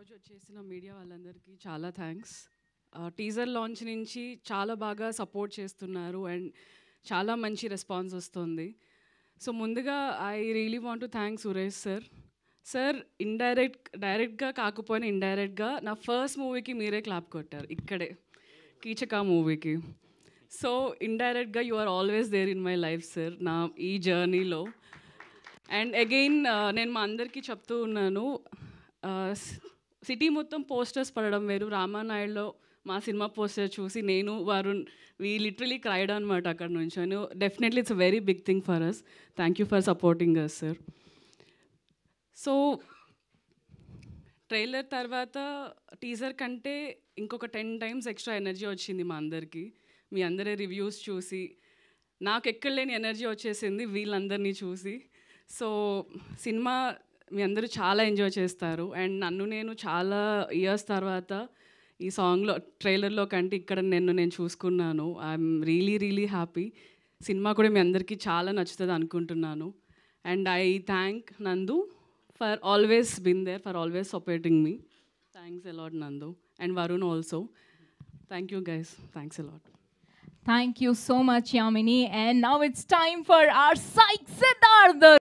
ఈరోజు వచ్చేసిన మీడియా వాళ్ళందరికీ చాలా థ్యాంక్స్. టీజర్ లాంచ్ నుంచి చాలా బాగా సపోర్ట్ చేస్తున్నారు అండ్ చాలా మంచి రెస్పాన్స్ వస్తుంది. సో ముందుగా I really want to thank Suresh sir. డైరెక్ట్గా కాకపోయినా ఇండైరెక్ట్గా నా ఫస్ట్ మూవీకి మీరే క్లాప్ కొట్టారు ఇక్కడే, కీచక మూవీకి. సో ఇండైరెక్ట్గా you are always there in my life sir, నా ఈ జర్నీలో. అండ్ అగైన్ నేను మా అందరికీ చెప్తూ ఉన్నాను, సిటీ మొత్తం పోస్టర్స్ పడడం వేరు, రామానాయుడులో మా సినిమా పోస్టర్ చూసి నేను వరుణ్ వీ లిటరలీ క్రైడ్ అనమాట అక్కడ నుంచి. Definitely it's a very big thing for us. Thank you for supporting us sir. So trailer తర్వాత టీజర్ కంటే ఇంకొక 10 times ఎక్స్ట్రా ఎనర్జీ వచ్చింది మా అందరికీ. మీ అందరి రివ్యూస్ చూసి నాకు ఎక్కడ లేని ఎనర్జీ వచ్చేసింది వీళ్ళందరినీ చూసి. సో సినిమా మీ అందరూ చాలా ఎంజాయ్ చేస్తారు. అండ్ నేను చాలా ఇయర్స్ తర్వాత ఈ సాంగ్లో ట్రైలర్లో కంటే ఇక్కడ నేను చూసుకున్నాను. I'm really happy. సినిమా కూడా మీ అందరికీ చాలా నచ్చుతుంది అనుకుంటున్నాను. And I thank Nandu for always been there, for always supporting me. Thanks a lot Nandu. And Varun also. Thank you guys. Thanks a lot. Thank you so much, Yamini. And now it's time for our Psych Siddharth.